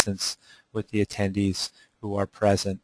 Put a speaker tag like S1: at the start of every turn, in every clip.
S1: distance with the attendees who are present.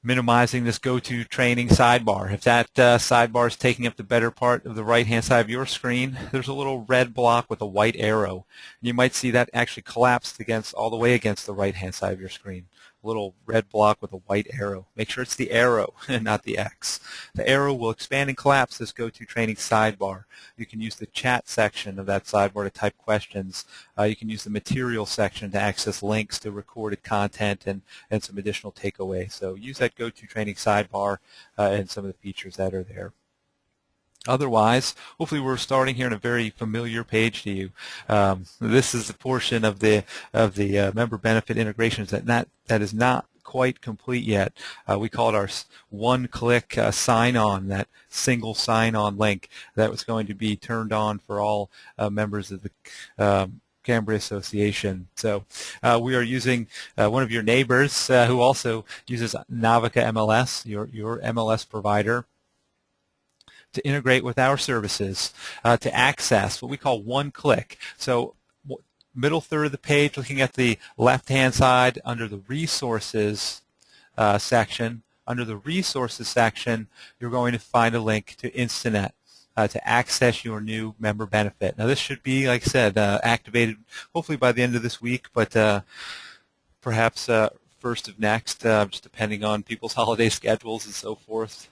S1: Minimizing this go-to training sidebar. If that sidebar is taking up the better part of the right-hand side of your screen, there's a little red block with a white arrow. And you might see that actually collapsed all the way against the right-hand side of your screen. A little red block with a white arrow. Make sure it's the arrow and not the X. The arrow will expand and collapse this go-to training sidebar. You can use the chat section of that sidebar to type questions. You can use the material section to access links to recorded content and some additional takeaways. So use that go-to training sidebar and some of the features that are there. Otherwise, hopefully we're starting here in a very familiar page to you. This is the portion of the member benefit integrations that is not quite complete yet. We call it our one-click sign-on, that single sign-on link that was going to be turned on for all members of the Cambria Association. So we are using one of your neighbors who also uses Navica MLS, your MLS provider, to integrate with our services to access what we call one click. So middle third of the page, looking at the left-hand side under the resources section. Under the resources section, you're going to find a link to Instanet to access your new member benefit. Now this should be, like I said, activated hopefully by the end of this week, but perhaps first of next, just depending on people's holiday schedules and so forth.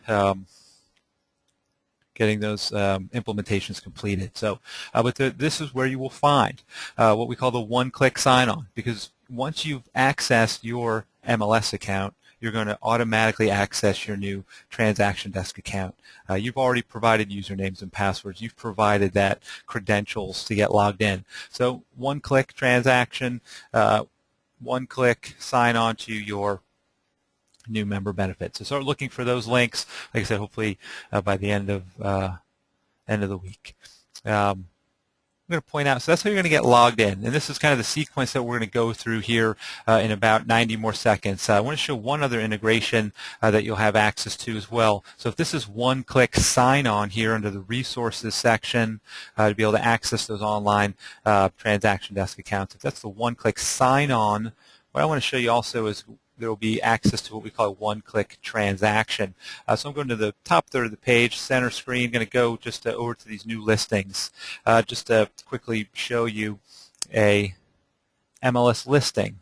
S1: Getting those implementations completed. So, but this is where you will find what we call the one-click sign-on, because once you've accessed your MLS account, you're going to automatically access your new TransactionDesk account. You've already provided usernames and passwords. You've provided that credentials to get logged in. So one-click transaction, one-click sign-on to your new member benefits. So start looking for those links. Like I said, hopefully by the end of the week. I'm going to point out, so that's how you're going to get logged in. And this is kind of the sequence that we're going to go through here in about 90 more seconds. I want to show one other integration that you'll have access to as well. So if this is one-click sign-on here under the resources section to be able to access those online TransactionDesk accounts, if that's the one-click sign-on, what I want to show you also is there will be access to what we call a one-click transaction. So I'm going to the top third of the page, center screen, going to go just over to these new listings. Just to quickly show you a MLS listing.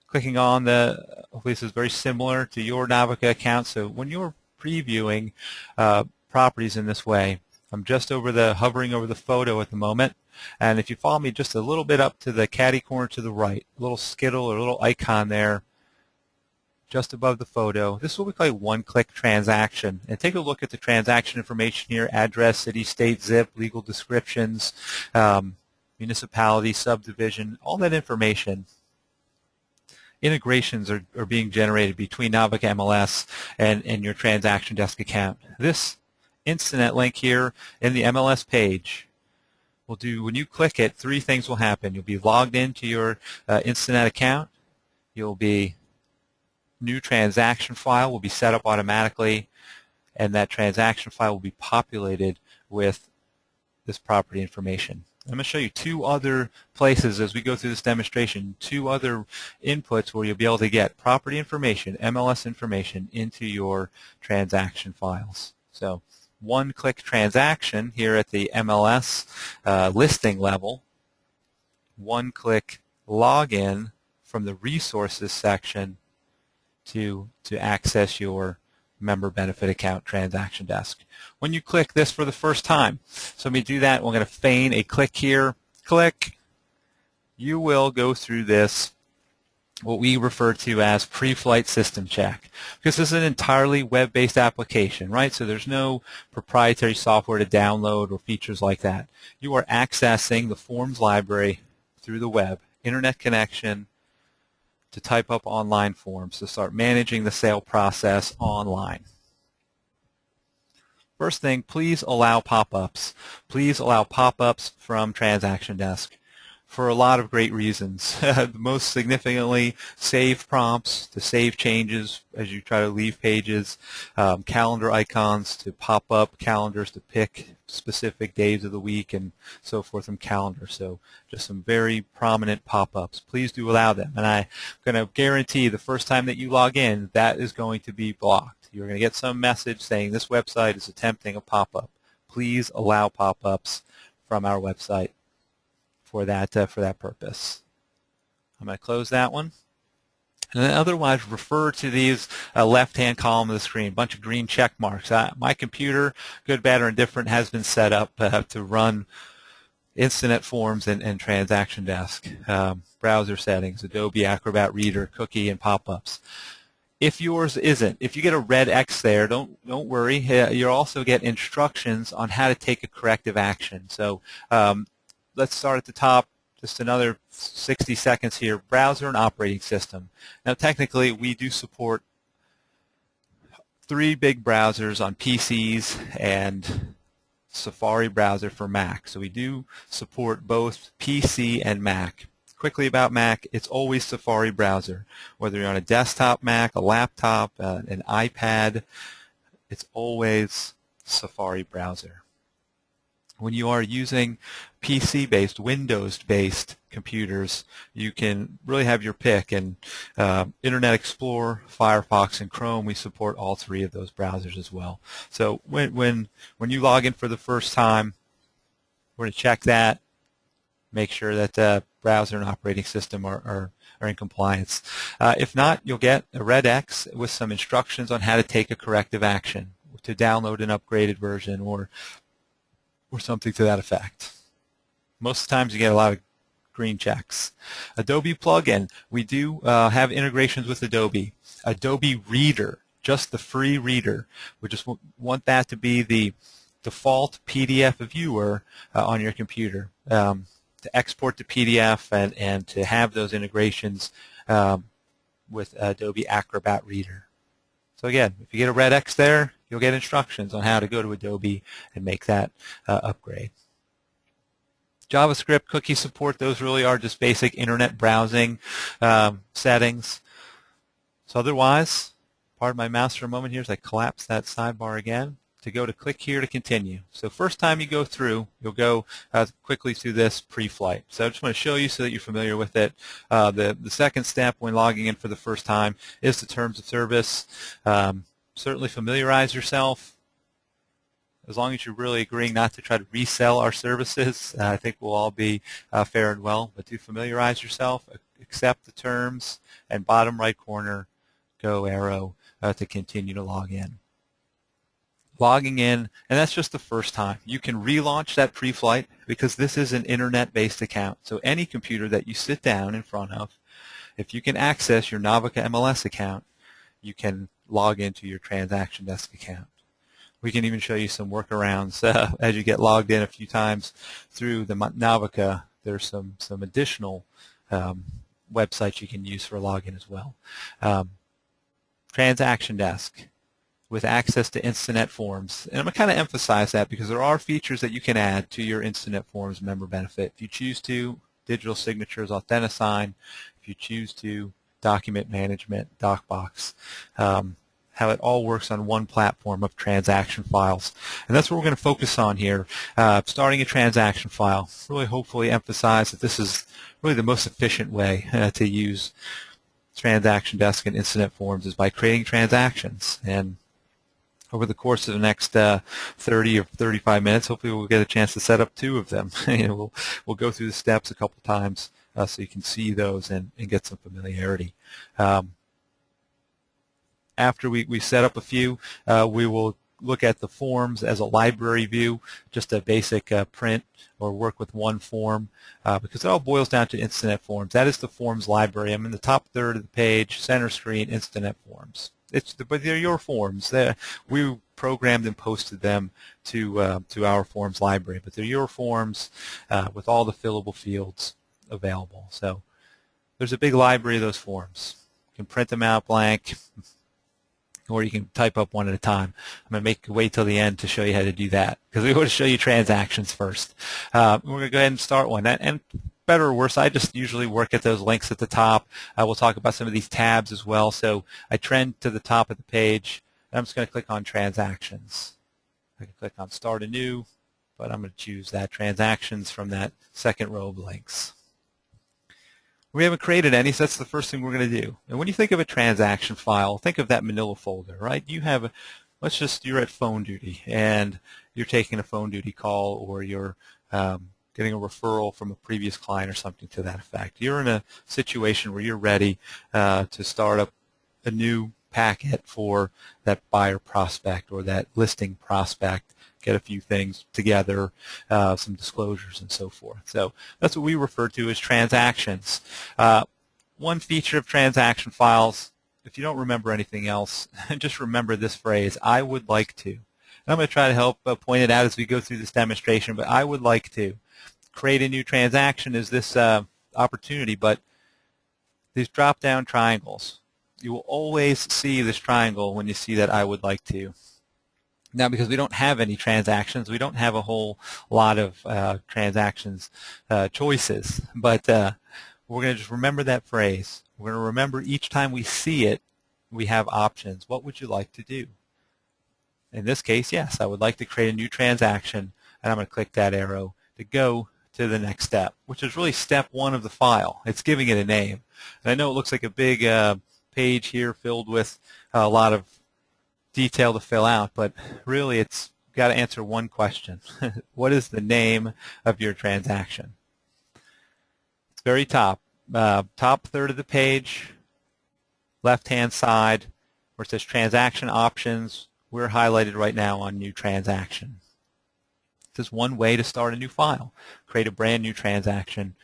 S1: Clicking on hopefully this is very similar to your Navica account. So when you're previewing properties in this way, I'm just hovering over the photo at the moment. And if you follow me just a little bit up to the caddy corner to the right, a little skittle or a little icon there, just above the photo. This is what we call a one-click transaction. And take a look at the transaction information here: address, city, state, zip, legal descriptions, municipality, subdivision, all that information. Integrations are being generated between Navica MLS and your TransactionDesk account. This Instanet link here in the MLS page will do, when you click it, three things will happen. You'll be logged into your Instanet account. You'll be new transaction file will be set up automatically, and that transaction file will be populated with this property information. I'm going to show you two other places as we go through this demonstration, two other inputs where you'll be able to get property information, MLS information, into your transaction files. So one-click transaction here at the MLS listing level, one-click login from the resources section to access your member benefit account TransactionDesk. When you click this for the first time, so let me do that. We're going to feign a click here. Click. You will go through this, what we refer to as pre-flight system check, because this is an entirely web-based application, right? So there's no proprietary software to download or features like that. You are accessing the forms library through the web, internet connection, to type up online forms, to start managing the sale process online. First thing, please allow pop-ups. Please allow pop-ups from TransactionDesk. for a lot of great reasons. Most significantly, save prompts to save changes as you try to leave pages, calendar icons to pop up, calendars to pick specific days of the week, and so forth from calendar. So just some very prominent pop-ups. Please do allow them. And I'm going to guarantee the first time that you log in, that is going to be blocked. You're going to get some message saying this website is attempting a pop-up. Please allow pop-ups from our website for that purpose. I'm going to close that one. And then otherwise, refer to these left-hand column of the screen, a bunch of green check marks. My computer, good, bad, or indifferent, has been set up to run InstanetForms and TransactionDesk, browser settings, Adobe Acrobat Reader, Cookie, and pop-ups. If yours isn't, if you get a red X there, don't worry. You'll also get instructions on how to take a corrective action. So let's start at the top. Just another 60 seconds here. Browser and operating system. Now, technically, we do support 3 big browsers on PCs and Safari browser for Mac. So we do support both PC and Mac. Quickly about Mac, it's always Safari browser. Whether you're on a desktop Mac, a laptop, an iPad, it's always Safari browser. When you are using PC-based, Windows-based computers, you can really have your pick. And Internet Explorer, Firefox, and Chrome, we support all 3 of those browsers as well. So when you log in for the first time, we're going to check that, make sure that browser and operating system are in compliance. If not, you'll get a red X with some instructions on how to take a corrective action, to download an upgraded version or something to that effect. Most of the times you get a lot of green checks. Adobe plugin. We do have integrations with Adobe. Adobe Reader, just the free reader. We just want that to be the default PDF viewer on your computer, to export to PDF and to have those integrations with Adobe Acrobat Reader. So again, if you get a red X there, you'll get instructions on how to go to Adobe and make that upgrade. JavaScript, cookie support, those really are just basic internet browsing settings. So otherwise, pardon my mouse for a moment here as I collapse that sidebar again, to go to click here to continue. So first time you go through, you'll go quickly through this pre-flight. So I just want to show you so that you're familiar with it. The second step when logging in for the first time is the terms of service. Certainly familiarize yourself. As long as you're really agreeing not to try to resell our services, I think we'll all be fair and well. But do familiarize yourself, accept the terms, and bottom right corner, go arrow to continue to log in. Logging in, and that's just the first time. You can relaunch that pre-flight because this is an internet-based account. So any computer that you sit down in front of, if you can access your Navica MLS account, you can log into your TransactionDesk account. We can even show you some workarounds as you get logged in a few times through the Navica. There's some additional websites you can use for login as well. TransactionDesk with access to InstanetForms. And I'm going to kind of emphasize that because there are features that you can add to your InstanetForms member benefit. If you choose to, digital signatures, Authentisign. If you choose to, document management, DocBox, how it all works on one platform of transaction files. And that's what we're going to focus on here. Starting a transaction file, really hopefully emphasize that this is really the most efficient way to use TransactionDesk and InstanetForms is by creating transactions. And over the course of the next 30 or 35 minutes, hopefully we'll get a chance to set up 2 of them. We'll go through the steps a couple times so you can see those and get some familiarity. After we set up a few, we will look at the forms as a library view, just a basic print or work with one form, because it all boils down to InstanetForms. That is the forms library. I'm in the top third of the page, center screen, InstanetForms. But they're your forms. We programmed and posted them to our forms library, but they're your forms with all the fillable fields available. So there's a big library of those forms. You can print them out blank, or you can type up one at a time. I'm going to wait till the end to show you how to do that because we want to show you transactions first. We're going to go ahead and start one. And better or worse, I just usually work at those links at the top. We'll talk about some of these tabs as well. So I trend to the top of the page, and I'm just going to click on Transactions. I can click on Start Anew, but I'm going to choose that Transactions from that second row of links. We haven't created any, so that's the first thing we're going to do. And when you think of a transaction file, think of that manila folder, right? You have, you're at phone duty, and you're taking a phone duty call, or you're getting a referral from a previous client or something to that effect. You're in a situation where you're ready to start up a new packet for that buyer prospect or that listing prospect, get a few things together, some disclosures and so forth. So that's what we refer to as transactions. One feature of transaction files, if you don't remember anything else, just remember this phrase, I would like to. And I'm going to try to help point it out as we go through this demonstration, but I would like to. Create a new transaction is this opportunity, but these drop-down triangles, you will always see this triangle when you see that I would like to. Now, because we don't have any transactions, we don't have a whole lot of transactions choices, but we're going to just remember that phrase. We're going to remember each time we see it, we have options. What would you like to do? In this case, yes, I would like to create a new transaction, and I'm going to click that arrow to go to the next step, which is really step one of the file. It's giving it a name. And I know it looks like a big page here filled with a lot of detail to fill out, but really it's got to answer one question. What is the name of your transaction? It's very top. Top third of the page, left-hand side, where it says Transaction Options. We're highlighted right now on New Transaction. This is one way to start a new file, create a brand new transaction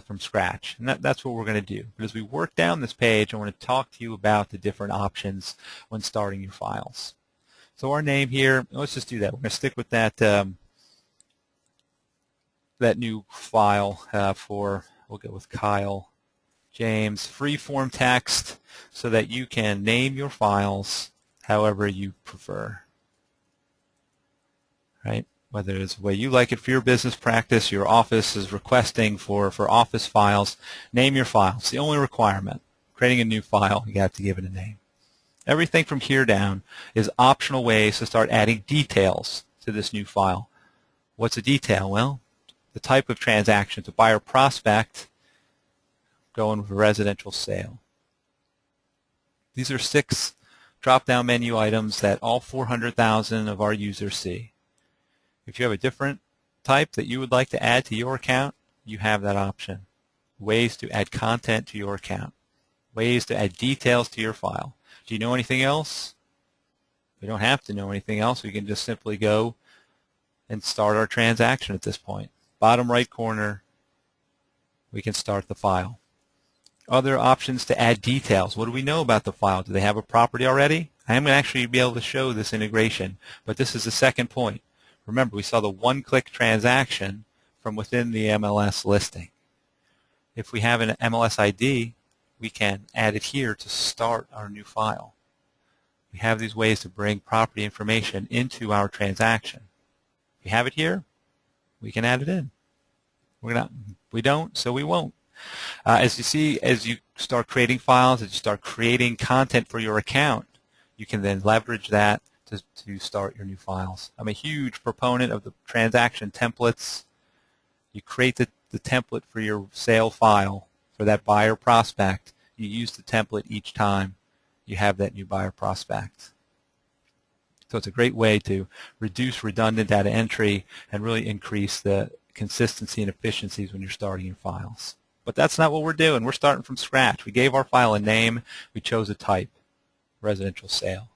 S1: from scratch. And that's what we're going to do. But as we work down this page, I want to talk to you about the different options when starting your files. So our name here, let's just do that. We're going to stick with that that new file we'll go with Kyle James, free-form text, so that you can name your files however you prefer, right? Whether it's the way you like it for your business practice, your office is requesting for office files, name your file. It's the only requirement. Creating a new file, you have to give it a name. Everything from here down is optional ways to start adding details to this new file. What's a detail? Well, the type of transaction, to buyer prospect, going with a residential sale. These are 6 drop-down menu items that all 400,000 of our users see. If you have a different type that you would like to add to your account, you have that option. Ways to add content to your account. Ways to add details to your file. Do you know anything else? We don't have to know anything else. We can just simply go and start our transaction at this point. Bottom right corner, we can start the file. Other options to add details. What do we know about the file? Do they have a property already? I am going to actually be able to show this integration, but this is the second point. Remember, we saw the one-click transaction from within the MLS listing. If we have an MLS ID, we can add it here to start our new file. We have these ways to bring property information into our transaction. If we have it here, we can add it in. We don't, so we won't. As you see, as you start creating files, as you start creating content for your account, you can then leverage that to start your new files. I'm a huge proponent of the transaction templates. You create the template for your sale file for that buyer prospect. You use the template each time you have that new buyer prospect. So it's a great way to reduce redundant data entry and really increase the consistency and efficiencies when you're starting your files. But that's not what we're doing. We're starting from scratch. We gave our file a name. We chose a type, residential sale.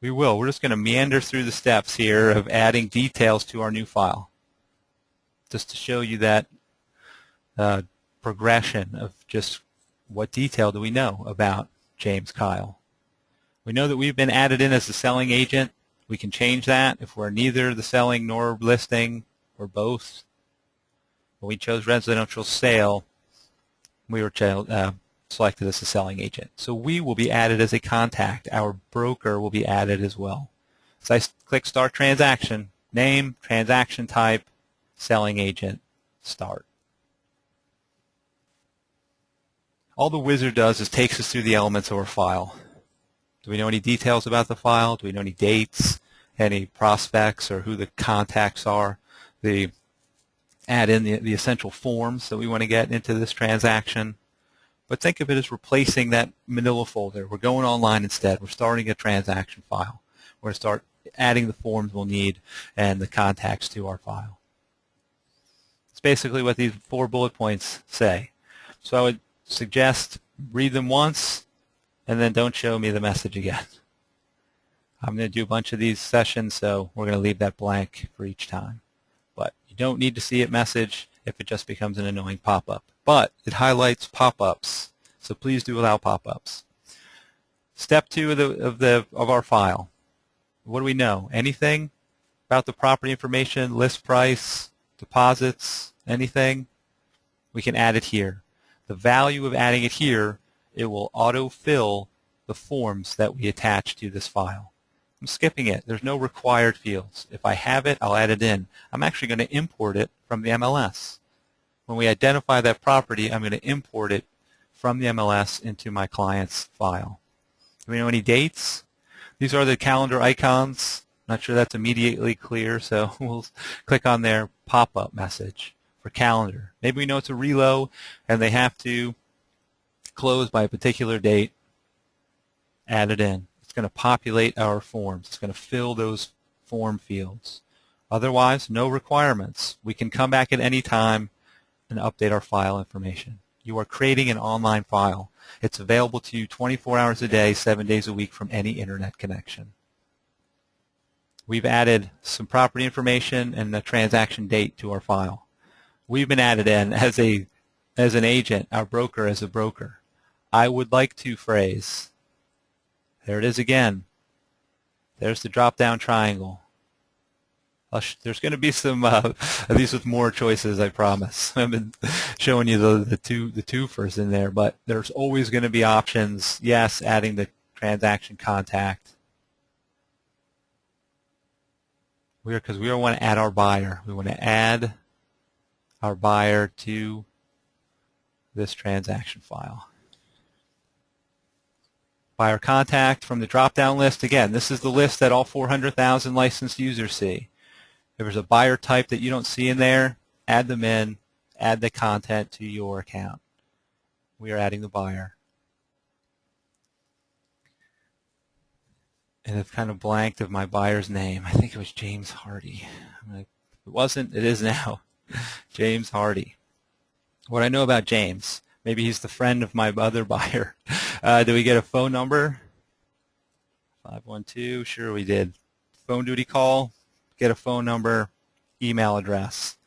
S1: We're just going to meander through the steps here of adding details to our new file, just to show you that progression of just what detail do we know about James Kyle. We know that we've been added in as the selling agent. We can change that if we're neither the selling nor listing or both. When we chose residential sale, we were selected as the selling agent. So we will be added as a contact. Our broker will be added as well. So I click Start Transaction, name, transaction type, selling agent, start. all the wizard does is takes us through the elements of our file. Do we know any details about the file? Do we know any dates, any prospects, or who the contacts are? The add in the essential forms that we want to get into this transaction. But think of it as replacing that manila folder. We're going online instead. We're starting a transaction file. We're going to start adding the forms we'll need and the contacts to our file. It's basically what these 4 bullet points say. So I would suggest read them once and then don't show me the message again. I'm going to do a bunch of these sessions, so we're going to leave that blank for each time. But you don't need to see it message if it just becomes an annoying pop-up. But it highlights pop-ups, so please do allow pop-ups. Step 2 of our file. What do we know? Anything about the property information, list price, deposits, anything? We can add it here. The value of adding it here, it will auto-fill the forms that we attach to this file. I'm skipping it. There's no required fields. If I have it, I'll add it in. I'm actually going to import it from the MLS. When we identify that property, I'm going to import it from the MLS into my client's file. Do we know any dates? These are the calendar icons. Not sure that's immediately clear, so we'll click on their pop-up message for calendar. Maybe we know it's a reload and they have to close by a particular date. Add it in. It's going to populate our forms. It's going to fill those form fields. Otherwise, no requirements. We can come back at any time and update our file information. You are creating an online file. It's available to you 24 hours a day, 7 days a week from any internet connection. We've added some property information and the transaction date to our file. We've been added in as an agent, our broker as a broker. I would like to phrase. There it is again. There's the drop-down triangle. There's going to be some of these with more choices, I promise. I've been showing you the twofers in there, but there's always going to be options. Yes, adding the transaction contact. Because we want to add our buyer. We want to add our buyer to this transaction file. Buyer contact from the drop-down list. Again, this is the list that all 400,000 licensed users see. If there's a buyer type that you don't see in there, add them in, add the content to your account. We are adding the buyer. And it's kind of blanked of my buyer's name. I think it was James Hardy. If it wasn't, it is now. James Hardy. What I know about James, maybe he's the friend of my other buyer. Do we get a phone number? 512, sure we did. Phone duty call, get a phone number, email address.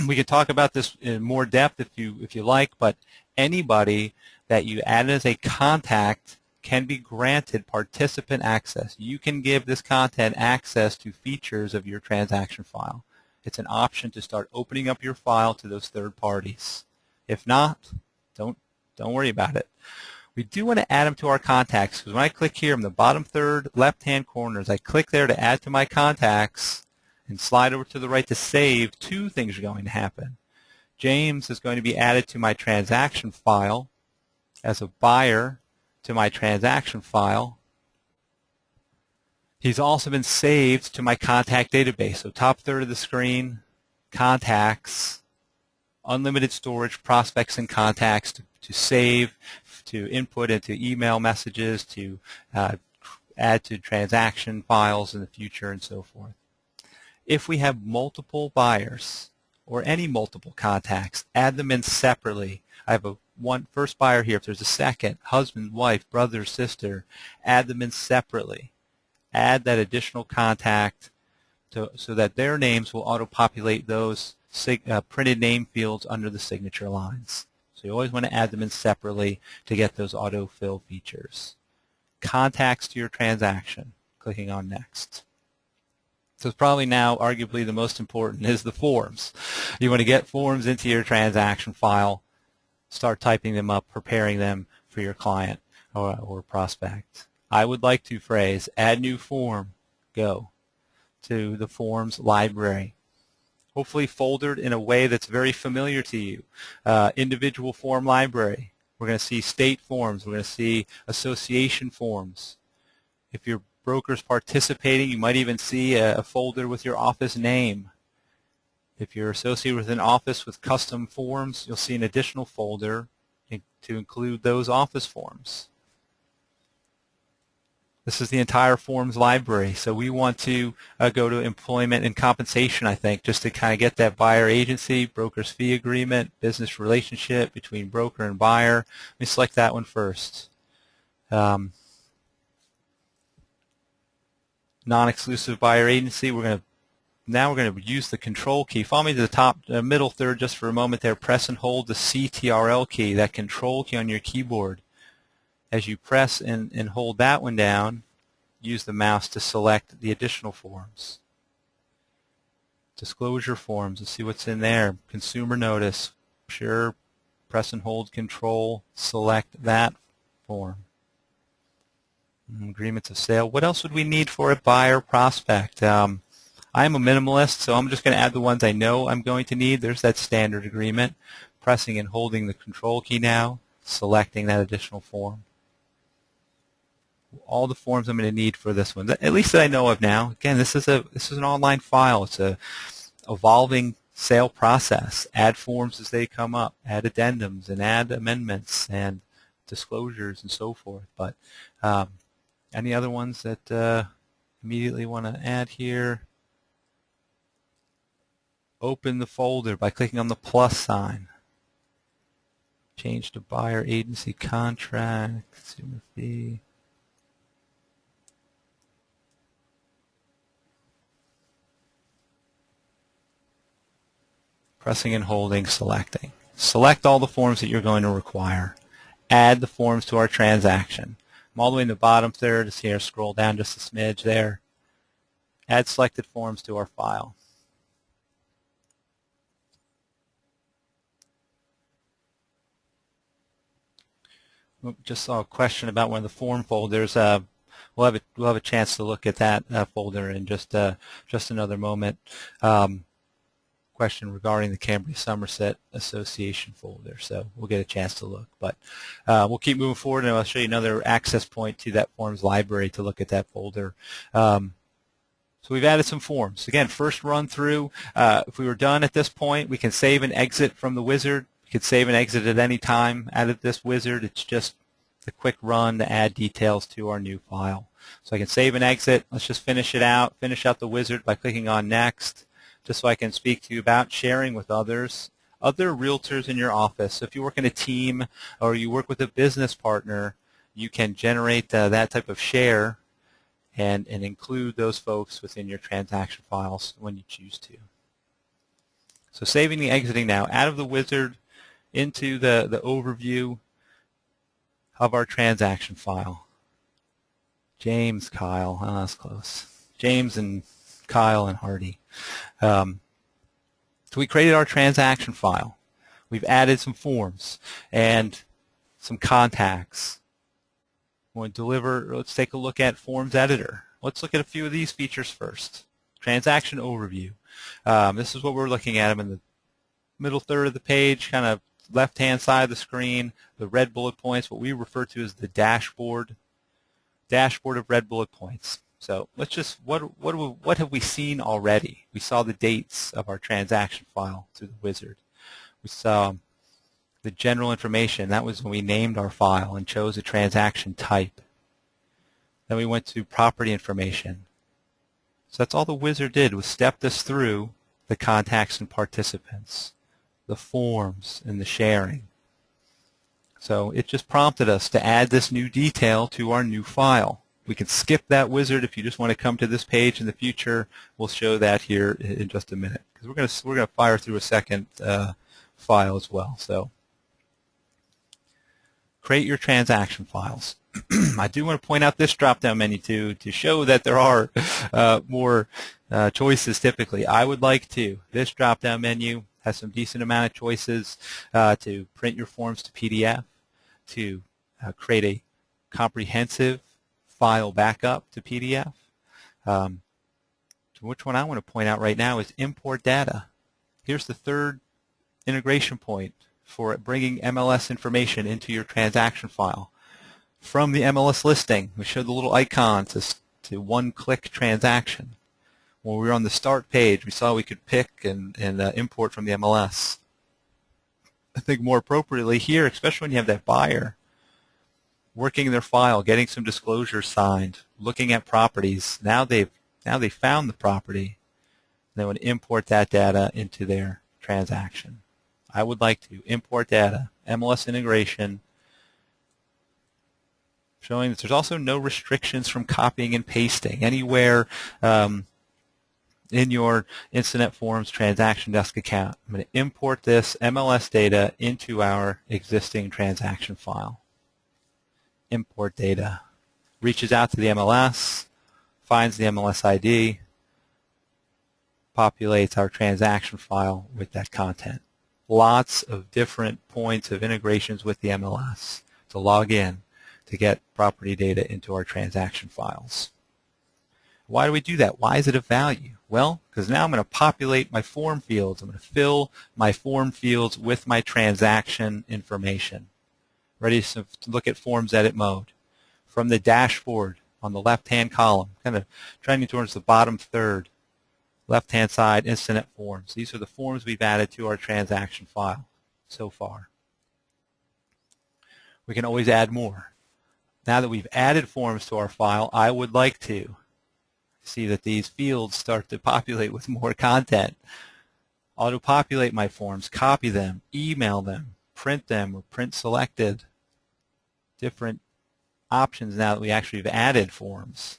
S1: We could talk about this in more depth if you like, but anybody that you add as a contact can be granted participant access. You can give this content access to features of your transaction file. It's an option to start opening up your file to those third parties. If not, don't worry about it. We do want to add them to our contacts, because when I click here in the bottom third left-hand corner, as I click there to add to my contacts and slide over to the right to save, 2 things are going to happen. James is going to be added to my transaction file as a buyer to my transaction file. He's also been saved to my contact database. So top third of the screen, contacts, unlimited storage, prospects and contacts to save, to input into email messages, to add to transaction files in the future, and so forth. If we have multiple buyers or any multiple contacts, add them in separately. I have a first buyer here. If there's a second, husband, wife, brother, sister, add them in separately. Add that additional contact so that their names will auto-populate those printed name fields under the signature lines. So you always want to add them in separately to get those auto-fill features. Contacts to your transaction, clicking on Next. So it's probably now arguably the most important is the forms. You want to get forms into your transaction file, start typing them up, preparing them for your client or prospect. I would like to phrase, add new form, go to the forms library. Hopefully foldered in a way that's very familiar to you. Individual form library. We're going to see state forms. We're going to see association forms. If your broker's participating, you might even see a folder with your office name. If you're associated with an office with custom forms, you'll see an additional folder to include those office forms. This is the entire forms library. So we want to go to employment and compensation, I think, just to kind of get that buyer agency, broker's fee agreement, business relationship between broker and buyer. Let me select that one first. Non-exclusive buyer agency. Now we're going to use the control key. Follow me to the top, middle third just for a moment there. Press and hold the CTRL key, that control key on your keyboard. As you press and hold that one down, use the mouse to select the additional forms. Disclosure forms, let's see what's in there. Consumer notice, sure, press and hold control, select that form. Agreements of sale. What else would we need for a buyer prospect? I'm a minimalist, so I'm just going to add the ones I know I'm going to need. There's that standard agreement. Pressing and holding the control key now, selecting that additional form. All the forms I'm going to need for this one, at least that I know of now. Again, this is an online file. It's a evolving sale process. Add forms as they come up, add addendums and add amendments and disclosures and so forth. But any other ones that immediately want to add here? Open the folder by clicking on the plus sign. Change to buyer agency contract, consumer fee. Pressing and holding, selecting. Select all the forms that you're going to require. Add the forms to our transaction. I'm all the way in the bottom third. Just here, scroll down just a smidge there. Add selected forms to our file. Just saw a question about one of the form folders. We'll have a chance to look at that folder in just another moment. Question regarding the Cambria-Somerset Association folder, so we'll get a chance to look. But we'll keep moving forward, and I'll show you another access point to that forms library to look at that folder. So we've added some forms. Again, first run through. If we were done at this point, we can save and exit from the wizard. You could save and exit at any time out of this wizard. It's just a quick run to add details to our new file. So I can save and exit. Let's just finish it out. Finish out the wizard by clicking on Next, just so I can speak to you about sharing with other realtors in your office. So if you work in a team or you work with a business partner, you can generate that type of share and include those folks within your transaction files when you choose to. So saving and exiting now out of the wizard into the overview of our transaction file. James, Kyle, that's close. James and Kyle and Hardy. So we created our transaction file. We've added some forms and some contacts. We'll deliver. Let's take a look at Forms Editor. Let's look at a few of these features first. Transaction Overview. This is what we're looking at. I'm in the middle third of the page, kind of left-hand side of the screen. The red bullet points, what we refer to as the dashboard of red bullet points. So let's just, what have we seen already? We saw the dates of our transaction file through the wizard. We saw the general information. That was when we named our file and chose a transaction type. Then we went to property information. So that's all the wizard did, was step us through the contacts and participants, the forms, and the sharing. So it just prompted us to add this new detail to our new file. We can skip that wizard if you just want to come to this page in the future. We'll show that here in just a minute, because we're going to fire through a second file as well. So create your transaction files. I do want to point out this drop-down menu to show that there are more choices typically. I would like to. This drop-down menu has some decent amount of choices to print your forms to PDF, to create a comprehensive file backup to PDF. Which one I want to point out right now is import data. Here's the third integration point for bringing MLS information into your transaction file. From the MLS listing, we showed the little icon to OneClick Transaction. When we were on the start page, we saw we could pick and import from the MLS. I think more appropriately here, especially when you have that buyer working their file, getting some disclosures signed, looking at properties. Now they found the property. They would import that data into their transaction. I would like to import data, MLS integration, showing that there's also no restrictions from copying and pasting anywhere in your InstanetForms TransactionDesk account. I'm going to import this MLS data into our existing transaction file. Import data. Reaches out to the MLS, finds the MLS ID, populates our transaction file with that content. Lots of different points of integrations with the MLS to log in to get property data into our transaction files. Why do we do that? Why is it of value? Well, because now I'm going to populate my form fields. I'm going to fill my form fields with my transaction information. Ready to look at Forms Edit mode. From the dashboard on the left-hand column, kind of trending towards the bottom third, left-hand side, InstanetForms. These are the forms we've added to our transaction file so far. We can always add more. Now that we've added forms to our file, I would like to see that these fields start to populate with more content. Auto-populate my forms, copy them, email them, print them, or print selected. Different options now that we actually have added forms.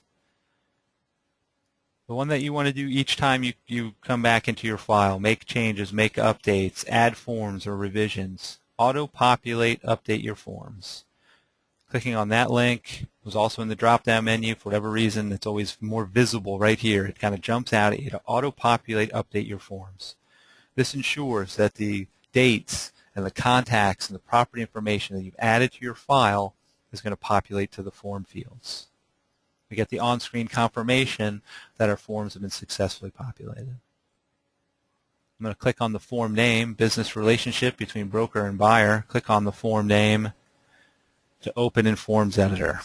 S1: The one that you want to do each time you come back into your file, make changes, make updates, add forms or revisions. Auto-populate, update your forms. Clicking on that link was also in the drop-down menu. For whatever reason, it's always more visible right here. It kind of jumps out at you to auto-populate, update your forms. This ensures that the dates and the contacts and the property information that you've added to your file is going to populate to the form fields. We get the on-screen confirmation that our forms have been successfully populated. I'm going to click on the form name, business relationship between broker and buyer. Click on the form name to open in Forms Editor.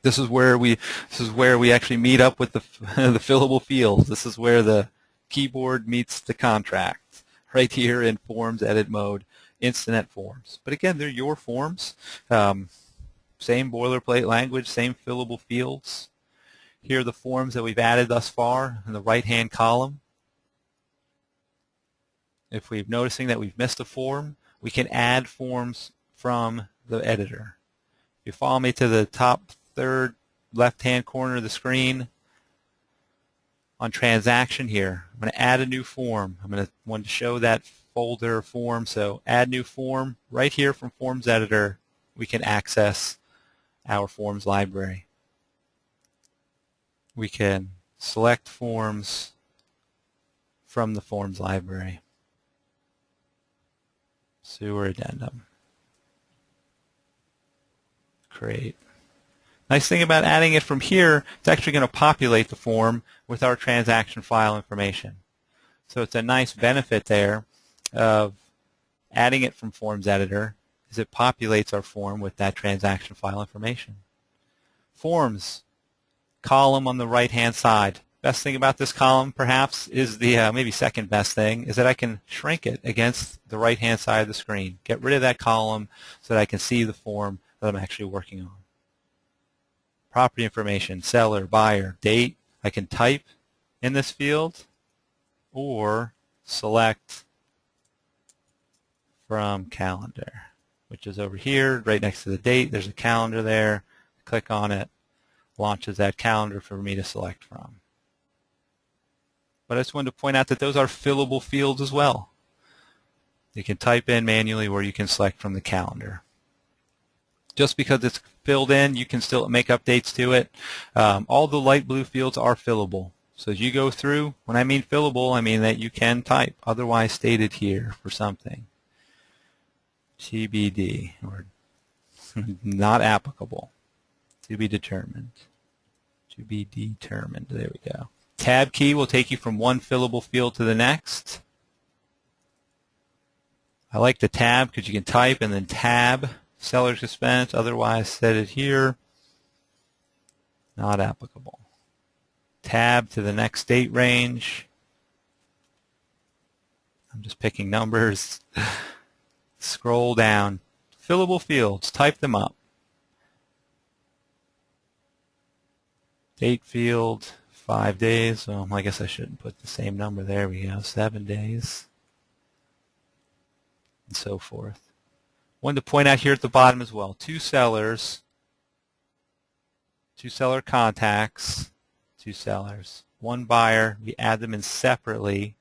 S1: This is where we actually meet up with the fillable fields. This is where the keyboard meets the contract. Right here in Forms Edit mode, InstanetForms. But again, they're your forms. Same boilerplate language, same fillable fields. Here are the forms that we've added thus far in the right-hand column. If we're noticing that we've missed a form, we can add forms from the editor. If you follow me to the top third left-hand corner of the screen, on transaction here, I'm going to add a new form. I'm going to want to show that folder form, so add new form. Right here from Forms Editor, we can access our forms library. We can select forms from the forms library. Sewer addendum. Create. Nice thing about adding it from here, it's actually going to populate the form with our transaction file information. So it's a nice benefit there of adding it from Forms Editor, is it populates our form with that transaction file information. Forms, column on the right-hand side. Best thing about this column, perhaps, is the maybe second best thing, is that I can shrink it against the right-hand side of the screen. Get rid of that column so that I can see the form that I'm actually working on. Property information, seller, buyer, date. I can type in this field or select from calendar, which is over here right next to the date. There's a calendar there. Click on it, launches that calendar for me to select from. But I just wanted to point out that those are fillable fields as well. You can type in manually or you can select from the calendar. Just because it's filled in, you can still make updates to it. All the light blue fields are fillable. So as you go through, when I mean fillable, I mean that you can type, otherwise stated here for something. TBD, or not applicable. To be determined. To be determined. There we go. Tab key will take you from one fillable field to the next. I like the tab because you can type and then tab seller's expense. Otherwise, set it here. Not applicable. Tab to the next date range. I'm just picking numbers. Scroll down. Fillable fields. Type them up. Date field, 5 days. Well, I guess I shouldn't put the same number. There we go, 7 days. And so forth. Wanted to point out here at the bottom as well, 2 sellers, 2 seller contacts, 2 sellers, 1 buyer. We add them in separately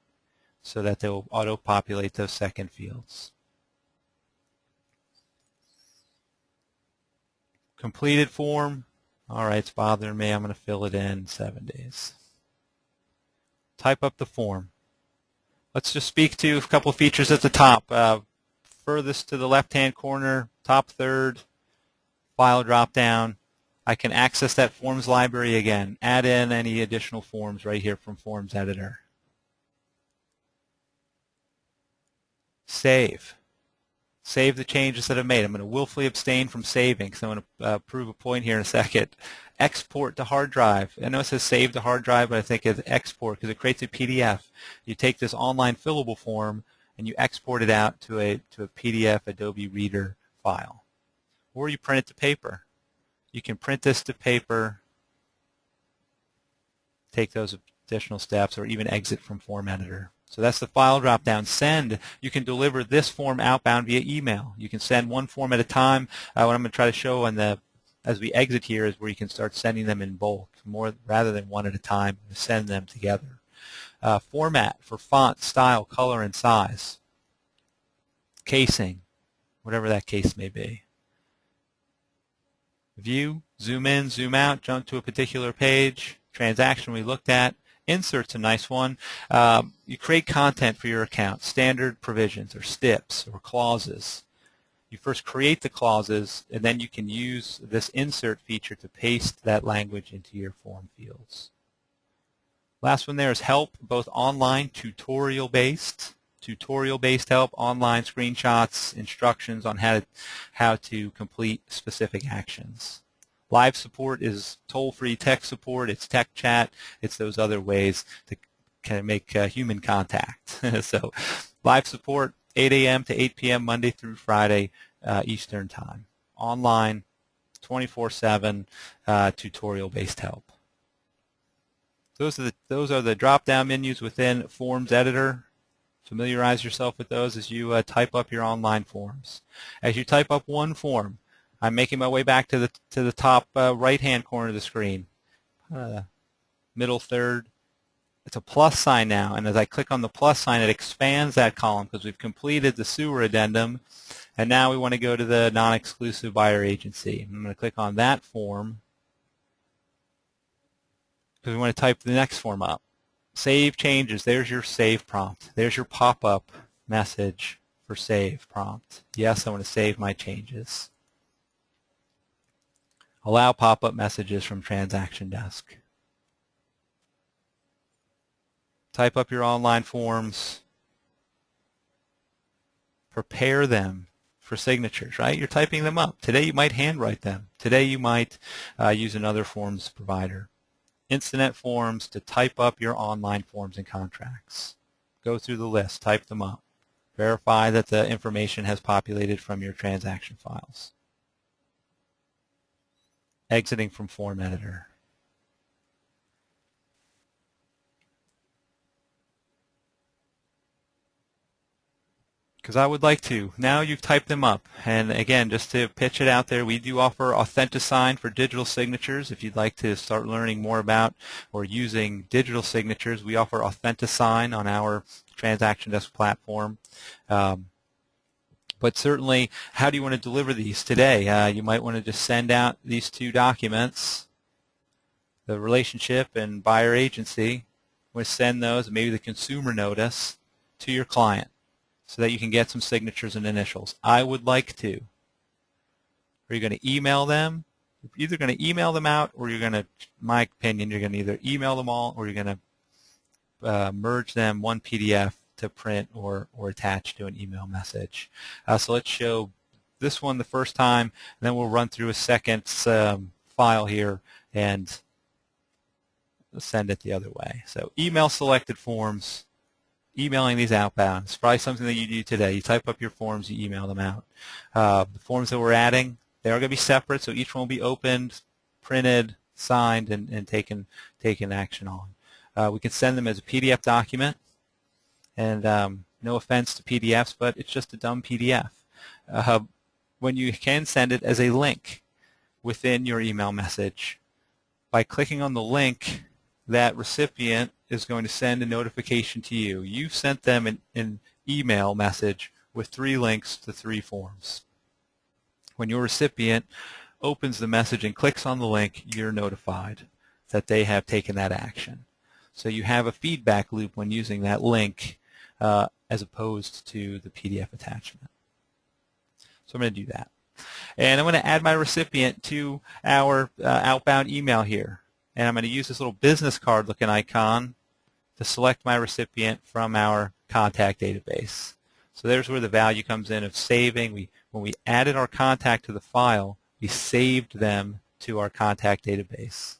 S1: so that they will auto-populate those second fields. Completed form. All right, it's bothering me. I'm going to fill it in 7 days. Type up the form. Let's just speak to a couple of features at the top. Furthest to the left-hand corner, top third, file drop-down. I can access that forms library again. Add in any additional forms right here from Forms Editor. Save. Save the changes that I've made. I'm going to willfully abstain from saving, so I'm going to prove a point here in a second. Export to hard drive. I know it says save to hard drive, but I think it's export because it creates a PDF. You take this online fillable form and you export it out to a PDF Adobe Reader file. Or you print it to paper. You can print this to paper, take those additional steps, or even exit from Form Editor. So that's the file drop-down. Send. You can deliver this form outbound via email. You can send one form at a time. What I'm going to try to show as we exit here is where you can start sending them in bulk, rather than one at a time. Send them together. Format for font, style, color, and size. Casing, whatever that case may be. View, zoom in, zoom out, jump to a particular page. Transaction we looked at. Insert's a nice one. You create content for your account, standard provisions or STIPs or clauses. You first create the clauses, and then you can use this insert feature to paste that language into your form fields. Last one there is help, both online, tutorial-based help, online screenshots, instructions on how to complete specific actions. Live support is toll-free tech support. It's tech chat. It's those other ways to kind of make human contact. So live support, 8 a.m. to 8 p.m. Monday through Friday Eastern Time. Online, 24/7 tutorial-based help. Those are the drop-down menus within Forms Editor. Familiarize yourself with those as you type up your online forms. As you type up one form, I'm making my way back to the top right-hand corner of the screen, middle third. It's a plus sign now, and as I click on the plus sign, it expands that column because we've completed the SUR addendum, and now we want to go to the non-exclusive buyer agency. I'm going to click on that form because we want to type the next form up. Save changes. There's your save prompt. There's your pop-up message for save prompt. Yes, I want to save my changes. Allow pop-up messages from TransactionDesk. Type up your online forms. Prepare them for signatures, right? You're typing them up. Today you might handwrite them. Today you might use another forms provider. InstanetForms to type up your online forms and contracts. Go through the list, type them up. Verify that the information has populated from your transaction files. Exiting from Form Editor. Because I would like to. Now you've typed them up. And again, just to pitch it out there, we do offer AuthentiSign for digital signatures. If you'd like to start learning more about or using digital signatures, we offer AuthentiSign on our TransactionDesk platform. But certainly, how do you want to deliver these today? You might want to just send out these two documents, the relationship and buyer agency. We send those, maybe the consumer notice, to your client so that you can get some signatures and initials. I would like to. Are you going to email them? You're either going to email them out, or you're going to, in my opinion, you're going to either email them all or you're going to merge them one PDF to print or attach to an email message. So let's show this one the first time, and then we'll run through a second file here and send it the other way. So email selected forms, emailing these outbound. It's probably something that you do today. You type up your forms, you email them out. The forms that we're adding, they are going to be separate, so each one will be opened, printed, signed, and taken action on. We can send them as a PDF document, and no offense to PDFs, but it's just a dumb PDF. When you can send it as a link within your email message, by clicking on the link, that recipient is going to send a notification to you. You've sent them an email message with 3 links to 3 forms. When your recipient opens the message and clicks on the link, you're notified that they have taken that action. So you have a feedback loop when using that link as opposed to the PDF attachment. So I'm going to do that. And I'm going to add my recipient to our outbound email here. And I'm going to use this little business card looking icon to select my recipient from our contact database. So there's where the value comes in of saving. When we added our contact to the file, we saved them to our contact database.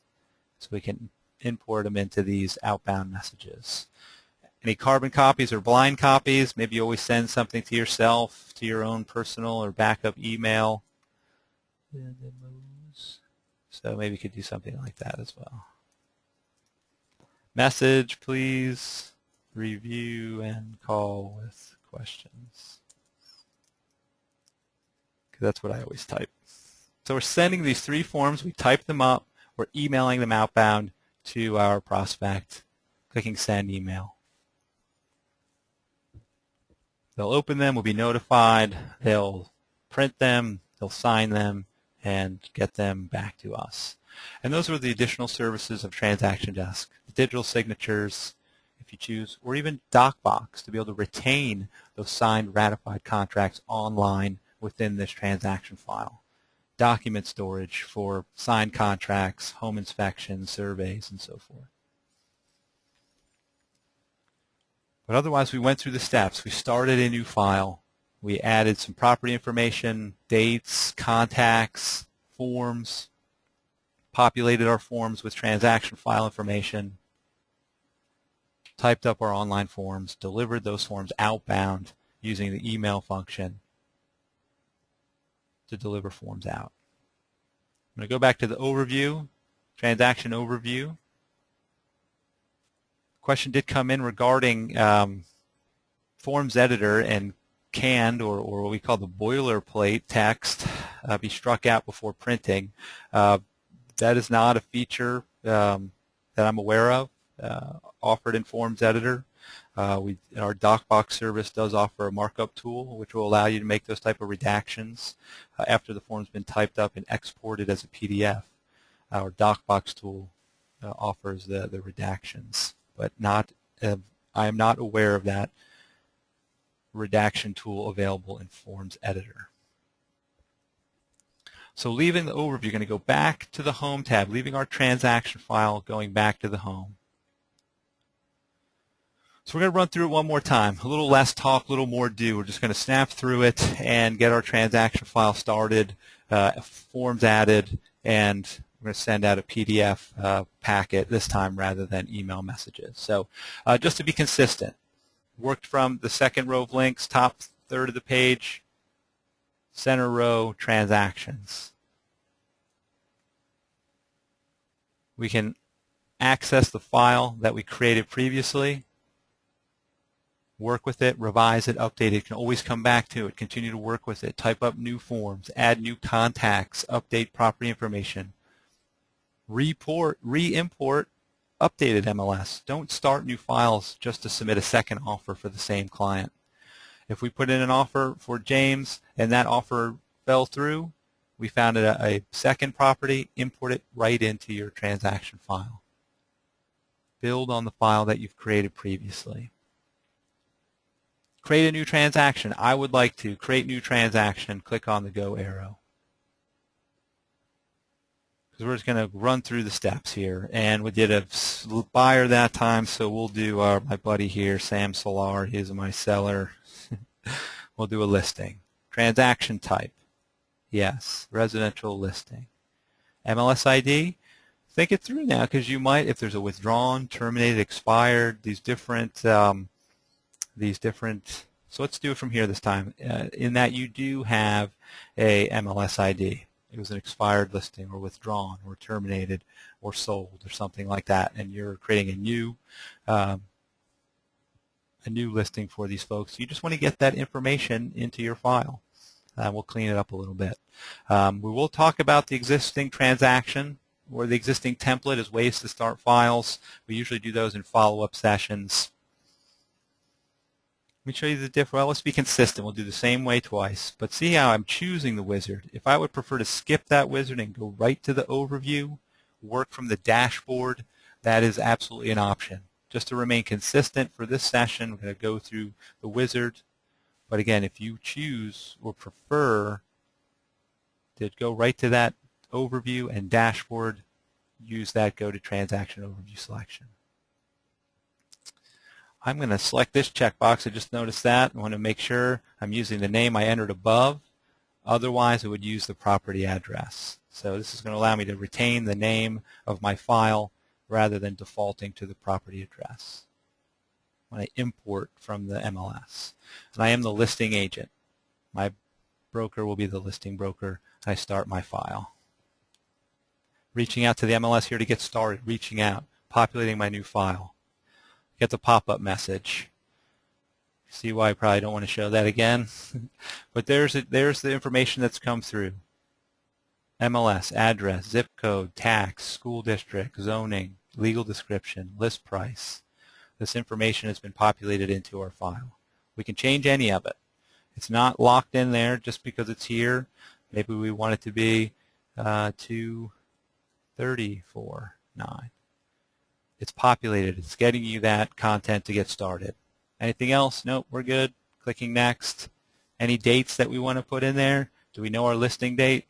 S1: So we can import them into these outbound messages. Any carbon copies or blind copies, maybe you always send something to yourself, to your own personal or backup email. So maybe you could do something like that as well. Message, please review and call with questions. Because that's what I always type. So we're sending these 3 forms. We type them up. We're emailing them outbound to our prospect, clicking send email. They'll open them, we'll be notified, they'll print them, they'll sign them, and get them back to us. And those are the additional services of TransactionDesk. The digital signatures, if you choose, or even DocBox to be able to retain those signed, ratified contracts online within this transaction file. Document storage for signed contracts, home inspections, surveys, and so forth. But otherwise, we went through the steps. We started a new file. We added some property information, dates, contacts, forms, populated our forms with transaction file information, typed up our online forms, delivered those forms outbound using the email function to deliver forms out. I'm going to go back to the overview, transaction overview. Question did come in regarding forms editor and canned or what we call the boilerplate text be struck out before printing. That is not a feature that I'm aware of offered in Forms Editor. Our DocBox service does offer a markup tool which will allow you to make those type of redactions after the form's been typed up and exported as a PDF. Our DocBox tool offers the redactions, but I am not aware of that redaction tool available in Forms Editor. So leaving the overview, you're going to go back to the Home tab, leaving our transaction file, going back to the Home. So we're going to run through it one more time. A little less talk, a little more do. We're just going to snap through it and get our transaction file started, forms added, and we're going to send out a PDF packet this time rather than email messages. So just to be consistent, worked from the second row of links, top third of the page, center row, transactions. We can access the file that we created previously, work with it, revise it, update it. You can always come back to it, continue to work with it, type up new forms, add new contacts, update property information, re-import updated MLS. Don't start new files just to submit a second offer for the same client. If we put in an offer for James and that offer fell through, we found a second property, import it right into your transaction file. Build on the file that you've created previously. Create a new transaction. I would like to create new transaction. Click on the Go arrow. because we're just going to run through the steps here. And we did a buyer that time, so we'll do my buddy here, Sam Solar. He's my seller. We'll do a listing. Transaction type. Yes, residential listing. MLS ID. Think it through now, because you might, if there's a withdrawn, terminated, expired, these different. So let's do it from here this time. In that you do have a MLS ID. It was an expired listing, or withdrawn, or terminated, or sold, or something like that, and you're creating a new listing for these folks. You just want to get that information into your file. We'll clean it up a little bit. We will talk about the existing transaction or the existing template as ways to start files. We usually do those in follow-up sessions. Let me show you the difference. Well, let's be consistent. We'll do the same way twice. But see how I'm choosing the wizard. If I would prefer to skip that wizard and go right to the overview, work from the dashboard, that is absolutely an option. Just to remain consistent for this session, we're going to go through the wizard. But again, if you choose or prefer to go right to that overview and dashboard, use that go to transaction overview selection. I'm going to select this checkbox. I just noticed that. I want to make sure I'm using the name I entered above. Otherwise, I would use the property address. So this is going to allow me to retain the name of my file rather than defaulting to the property address when I import from the MLS. And I am the listing agent. My broker will be the listing broker. I start my file. Reaching out to the MLS here to get started. Reaching out. Populating my new file. Get the pop-up message. See why I probably don't want to show that again. But there's the information that's come through. MLS, address, zip code, tax, school district, zoning, legal description, list price. This information has been populated into our file. We can change any of it. It's not locked in there just because it's here. Maybe we want it to be 234.9. It's populated. It's getting you that content to get started. Anything else? Nope, we're good. Clicking next. Any dates that we want to put in there? Do we know our listing date?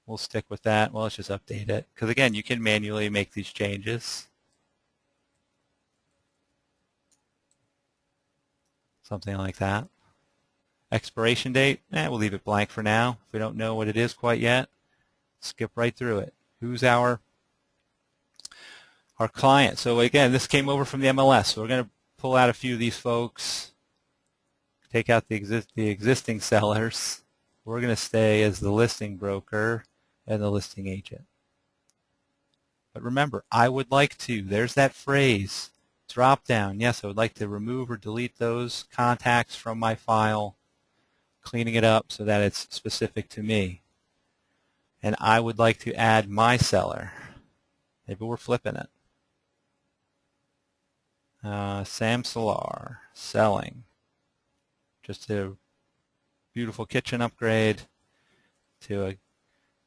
S1: We'll stick with that. Well, let's just update it. Because again, you can manually make these changes. Something like that. Expiration date, we'll leave it blank for now. If we don't know what it is quite yet, skip right through it. Who's our client? So again, this came over from the MLS. So we're going to pull out a few of these folks, take out the existing sellers. We're going to stay as the listing broker and the listing agent. But remember, I would like to, there's that phrase, drop down. Yes, I would like to remove or delete those contacts from my file, cleaning it up so that it's specific to me. And I would like to add my seller. Maybe we're flipping it. Sam Solar, selling. Just a beautiful kitchen upgrade to a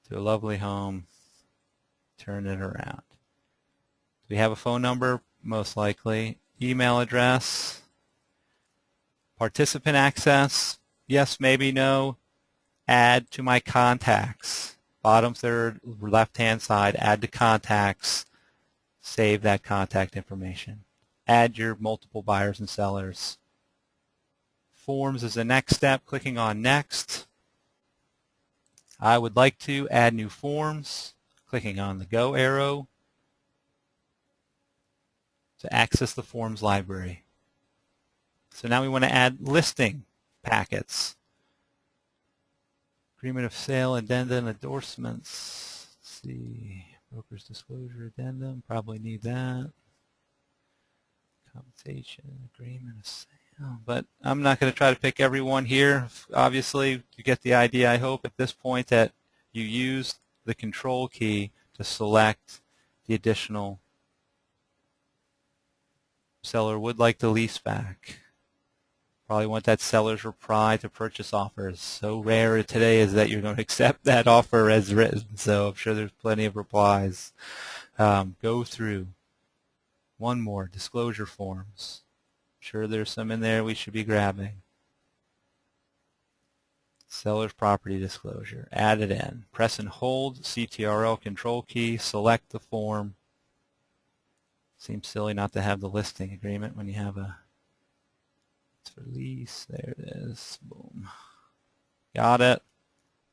S1: lovely home. Turn it around. Do we have a phone number? Most likely. Email address. Participant access. Yes, maybe, no. Add to my contacts. Bottom third, left-hand side, add to contacts. Save that contact information. Add your multiple buyers and sellers. Forms is the next step. Clicking on Next. I would like to add new forms. Clicking on the Go arrow to access the forms library. So now we want to add listing packets. Agreement of sale, addendum, endorsements. Let's see. Broker's disclosure addendum. Probably need that. Compensation, agreement of sale. But I'm not going to try to pick everyone here. Obviously, you get the idea, I hope, at this point that you use the control key to select the additional. Seller would like the lease back. Probably want that seller's reply to purchase offers. So rare today is that you're going to accept that offer as written. So I'm sure there's plenty of replies. Go through. One more, disclosure forms. I'm sure there's some in there we should be grabbing. Seller's property disclosure, add it in. Press and hold CTRL control key, select the form. Seems silly not to have the listing agreement when you have a lease. There it is. Boom. Got it.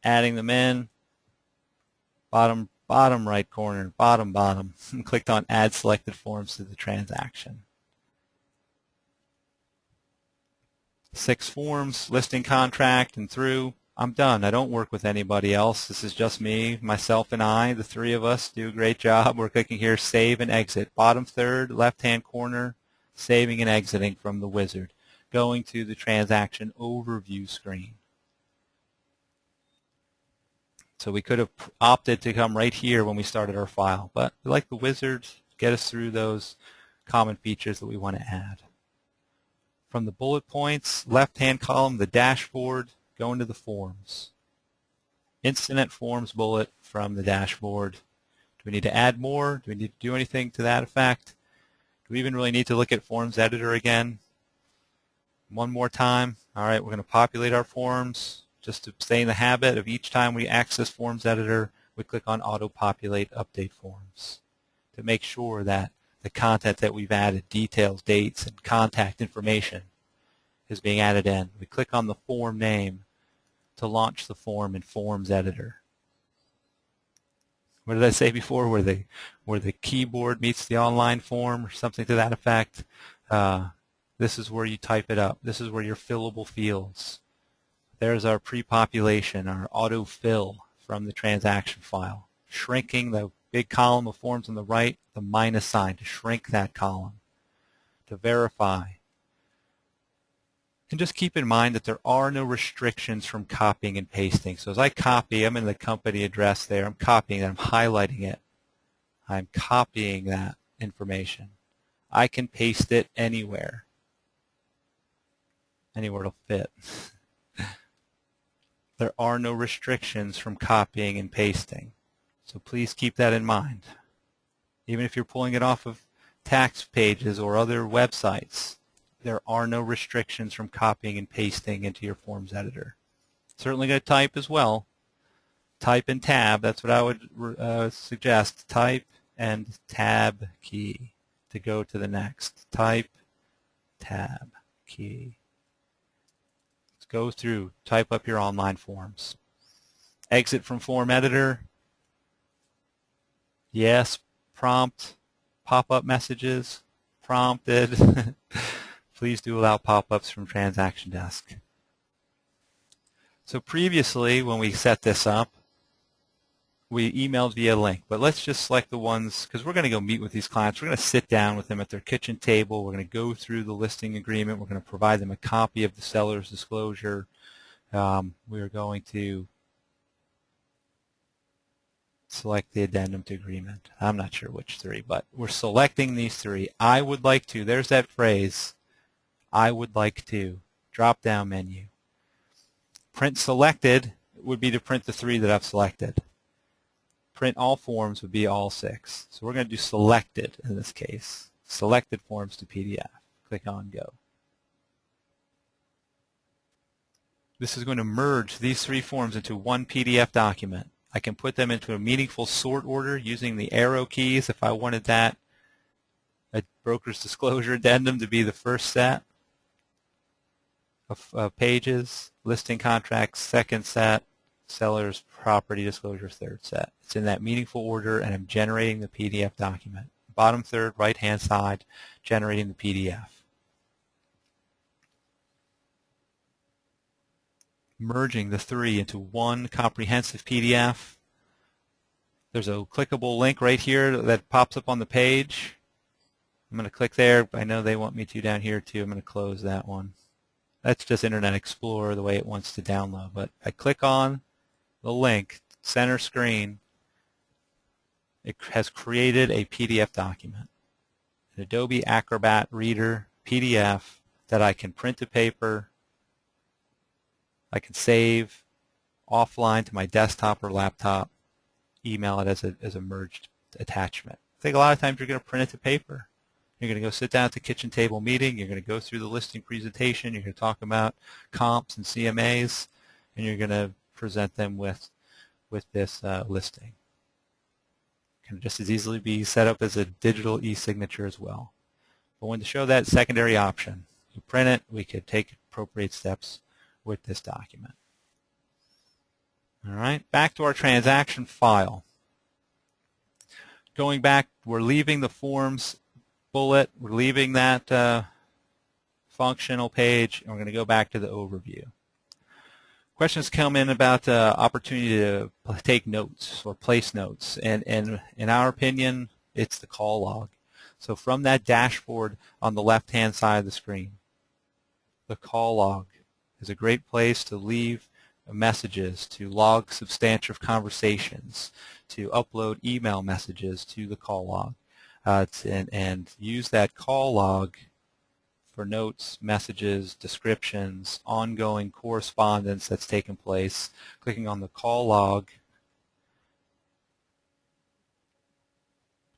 S1: Adding them in. Bottom right corner, bottom. Clicked on Add Selected Forms to the transaction. 6 forms, listing contract, and through. I'm done. I don't work with anybody else. This is just me, myself, and I. The 3 of us do a great job. We're clicking here, Save and Exit. Bottom third, left-hand corner, saving and exiting from the wizard. Going to the transaction overview screen. So we could have opted to come right here when we started our file, but we like the wizard to get us through those common features that we want to add. From the bullet points, left-hand column, the dashboard, go into the forms. InstanetForms bullet from the dashboard. Do we need to add more? Do we need to do anything to that effect? Do we even really need to look at Forms Editor again? One more time. All right, we're going to populate our forms. Just to stay in the habit of each time we access Forms Editor, we click on Autopopulate Update Forms to make sure that the content that we've added, details, dates, and contact information, is being added in. We click on the form name to launch the form in Forms Editor. What did I say before? Where the keyboard meets the online form, or something to that effect. This is where you type it up. This is where your fillable fields. There's our pre-population, our autofill from the transaction file. Shrinking the big column of forms on the right, the minus sign to shrink that column. To verify. And just keep in mind that there are no restrictions from copying and pasting. So as I copy, I'm in the company address there. I'm copying it. I'm highlighting it. I'm copying that information. I can paste it anywhere. Anywhere it'll fit. There are no restrictions from copying and pasting. So please keep that in mind. Even if you're pulling it off of tax pages or other websites, there are no restrictions from copying and pasting into your Forms Editor. Certainly going to type as well. Type and tab, that's what I would suggest. Type and tab key to go to the next. Type, tab, key. Let's go through, type up your online forms. Exit from Form Editor. Yes, prompt, pop-up messages, prompted. Please do allow pop-ups from TransactionDesk. So previously, when we set this up, we emailed via link. But let's just select the ones, because we're going to go meet with these clients. We're going to sit down with them at their kitchen table. We're going to go through the listing agreement. We're going to provide them a copy of the seller's disclosure. We're going to select the addendum to agreement. I'm not sure which 3, but we're selecting these 3. I would like to, there's that phrase, I would like to, drop-down menu. Print selected would be to print the 3 that I've selected. Print all forms would be all 6. So we're going to do selected in this case. Selected forms to PDF. Click on Go. This is going to merge these 3 forms into one PDF document. I can put them into a meaningful sort order using the arrow keys if I wanted that. A broker's disclosure addendum to be the first set of pages, listing contracts second set, seller's property disclosure third set. It's in that meaningful order, and I'm generating the PDF document. Bottom third, right-hand side, generating the PDF. Merging the 3 into one comprehensive PDF. There's a clickable link right here that pops up on the page. I'm going to click there. I know they want me to down here too. I'm going to close that one. That's just Internet Explorer the way it wants to download. But I click on the link, center screen. It has created a PDF document, an Adobe Acrobat Reader PDF that I can print to paper. I can save offline to my desktop or laptop, email it as a merged attachment. I think a lot of times you're going to print it to paper. You're going to go sit down at the kitchen table meeting. You're going to go through the listing presentation. You're going to talk about comps and CMAs. and you're going to present them with this listing. Can just as easily be set up as a digital e-signature as well. But when to show that secondary option, you print it, we could take appropriate steps with this document. All right, back to our transaction file. Going back, we're leaving the forms bullet, we're leaving that functional page, and we're going to go back to the overview. Questions come in about the opportunity to take notes or place notes, and in our opinion, it's the call log. So from that dashboard on the left-hand side of the screen, the call log is a great place to leave messages, to log substantive conversations, to upload email messages to the call log, and use that call log for notes, messages, descriptions, ongoing correspondence that's taken place. Clicking on the call log,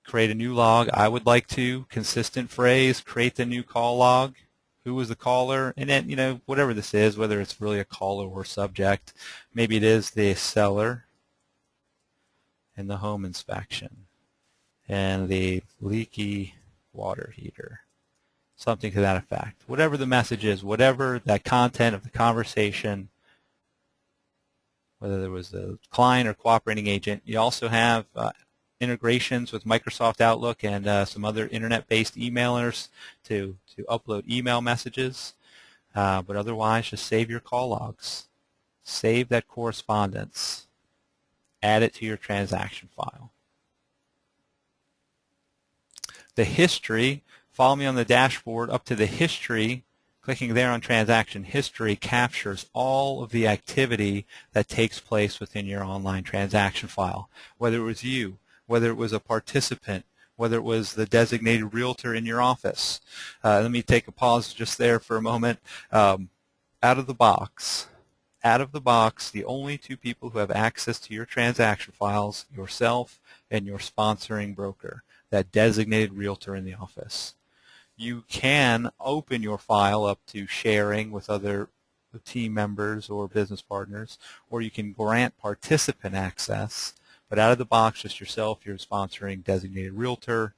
S1: create a new log. I would like to, consistent phrase, create the new call log. Who was the caller? And then, you know, whatever this is, whether it's really a caller or subject, maybe it is the seller and the home inspection and the leaky water heater. Something to that effect. Whatever the message is, whatever that content of the conversation, whether there was a client or cooperating agent. You also have integrations with Microsoft Outlook and some other internet-based emailers to upload email messages. But otherwise, just save your call logs. Save that correspondence. Add it to your transaction file. The history, follow me on the dashboard up to the history. Clicking there on transaction history captures all of the activity that takes place within your online transaction file. Whether it was you, whether it was a participant, whether it was the designated realtor in your office. Let me take a pause just there for a moment. Out of the box, the only two people who have access to your transaction files, yourself and your sponsoring broker, that designated realtor in the office. You can open your file up to sharing with other team members or business partners, or you can grant participant access, but out of the box, just yourself, your sponsoring designated realtor.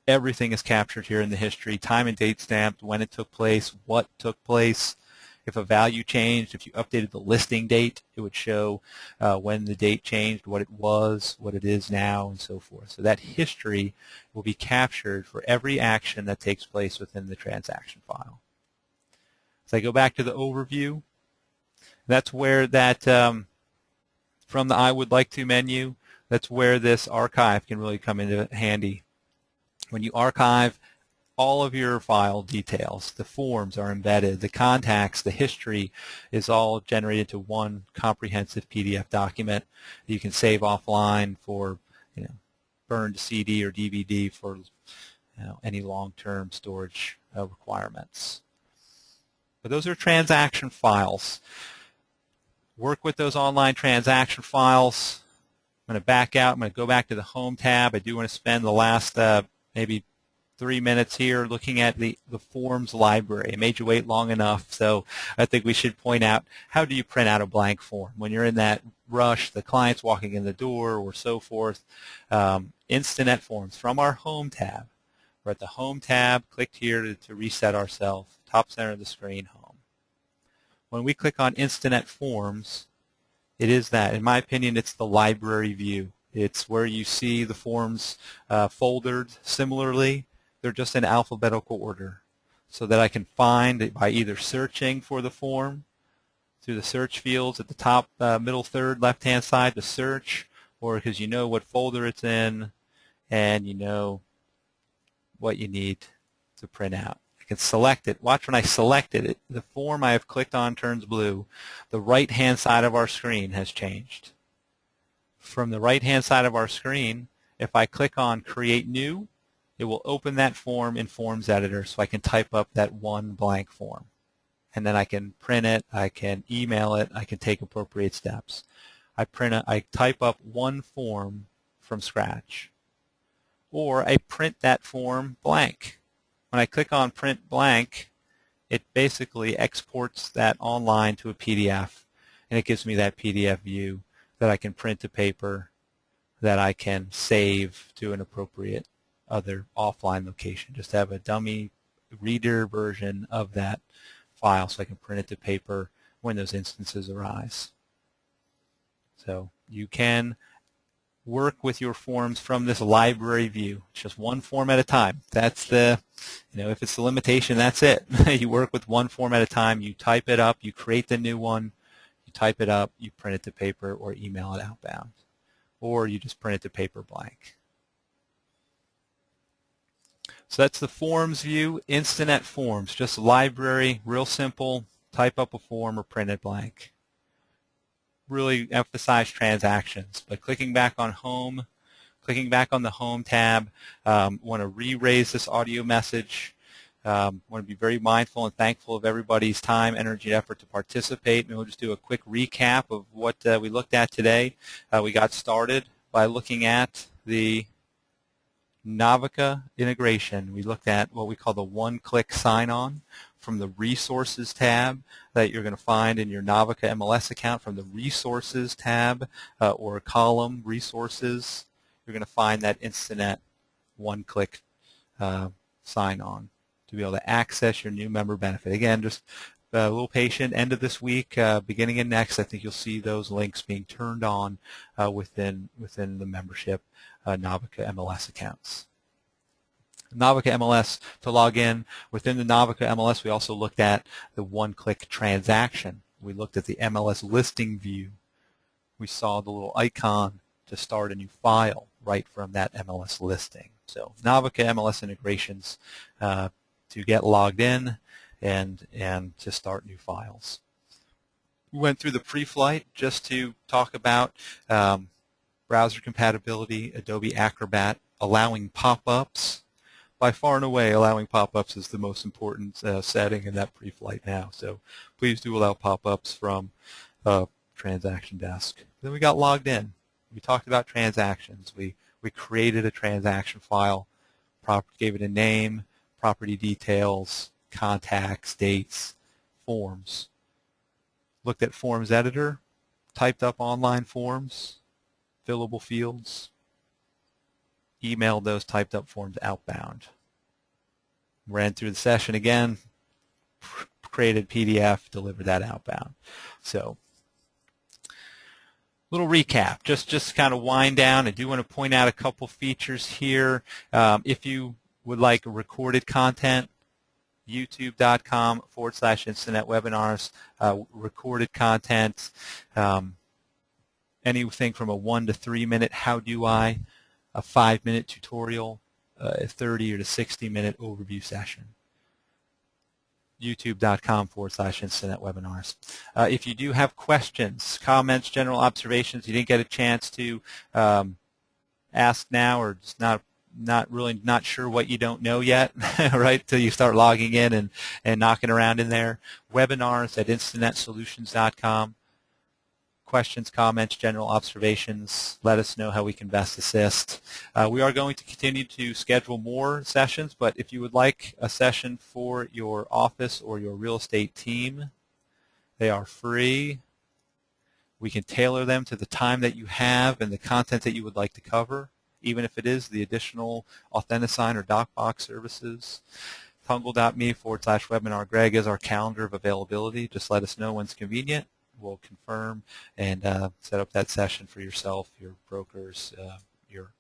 S1: Everything is captured here in the history, time and date stamped, when it took place, what took place. If a value changed, if you updated the listing date, it would show when the date changed, what it was, what it is now, and so forth. So that history will be captured for every action that takes place within the transaction file. So I go back to the overview. That's where that, from the I would like to menu, that's where this archive can really come into handy. When you archive, all of your file details, the forms are embedded, the contacts, the history is all generated to one comprehensive PDF document. You can save offline for, burn to CD or DVD for any long-term storage requirements. But those are transaction files. Work with those online transaction files. I'm going to back out. I'm going to go back to the Home tab. I do want to spend the last maybe 3 minutes here looking at the forms library. I made you wait long enough, so I think we should point out, how do you print out a blank form? When you're in that rush, the client's walking in the door or so forth. InstanetForms from our Home tab. We're at the Home tab, clicked here to reset ourselves, top center of the screen, Home. When we click on InstanetForms, it is that. In my opinion, it's the library view. It's where you see the forms foldered similarly. They're just in alphabetical order so that I can find it by either searching for the form through the search fields at the top middle third left-hand side to search, or because you know what folder it's in and you know what you need to print out. I can select it. Watch when I select it, the form I have clicked on turns blue. The right-hand side of our screen has changed. From the right-hand side of our screen, if I click on Create New, it will open that form in Forms Editor so I can type up that one blank form. And then I can print it, I can email it, I can take appropriate steps. I type up one form from scratch. Or I print that form blank. When I click on Print Blank, it basically exports that online to a PDF. and it gives me that PDF view that I can print to paper, that I can save to an appropriate other offline location. Just have a dummy reader version of that file so I can print it to paper when those instances arise. So you can work with your forms from this library view. It's just one form at a time. That's the, if it's the limitation, that's it. You work with one form at a time. You type it up. You create the new one. You type it up. You print it to paper or email it outbound. Or you just print it to paper blank. So that's the forms view. InstanetForms, just library, real simple. Type up a form or print it blank. Really emphasize transactions. By clicking back on Home, clicking back on the Home tab, want to re-raise this audio message. Want to be very mindful and thankful of everybody's time, energy, and effort to participate. And we'll just do a quick recap of what we looked at today. We got started by looking at the Nagas integration. We looked at what we call the one-click sign-on from the Resources tab that you're going to find in your Nagas MLS account. From the Resources tab or column Resources, you're going to find that Instanet one-click sign-on to be able to access your new member benefit. Again, just a little patient. End of this week, beginning of next, I think you'll see those links being turned on within the membership Nagas MLS accounts. Nagas MLS to log in. Within the Nagas MLS, we also looked at the one-click transaction. We looked at the MLS listing view. We saw the little icon to start a new file right from that MLS listing. So Nagas MLS integrations to get logged in and to start new files. We went through the Preflight just to talk about browser compatibility, Adobe Acrobat, allowing pop-ups. By far and away, allowing pop-ups is the most important setting in that Preflight now. So please do allow pop-ups from TransactionDesk. Then we got logged in. We talked about transactions. We created a transaction file, gave it a name, property details, contacts, dates, forms. Looked at Forms Editor, typed up online forms, fillable fields, emailed those typed up forms outbound. Ran through the session again, created PDF, delivered that outbound. So little recap, just kind of wind down. I do want to point out a couple features here. If you would like recorded content, youtube.com/Instanet webinars, recorded content, anything from a 1 to 3 minute how do I, a 5-minute tutorial, a 30 or to 60-minute overview session. youtube.com/Instanet webinars. If you do have questions, comments, general observations, you didn't get a chance to ask now, or just not sure what you don't know yet, right, till you start logging in and knocking around in there, webinars@instanetsolutions.com. Questions, comments, general observations, let us know how we can best assist. We are going to continue to schedule more sessions, but if you would like a session for your office or your real estate team, they are free. We can tailor them to the time that you have and the content that you would like to cover, even if it is the additional Authentisign or DocBox services. Tungle.me/webinar. Greg is our calendar of availability. Just let us know when's convenient. We'll confirm and set up that session for yourself, your brokers, your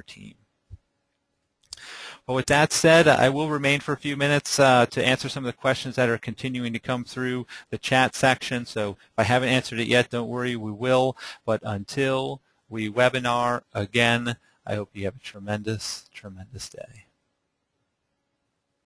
S1: team. Well, with that said, I will remain for a few minutes to answer some of the questions that are continuing to come through the chat section. So if I haven't answered it yet, don't worry, we will. But until we webinar again, I hope you have a tremendous, tremendous day.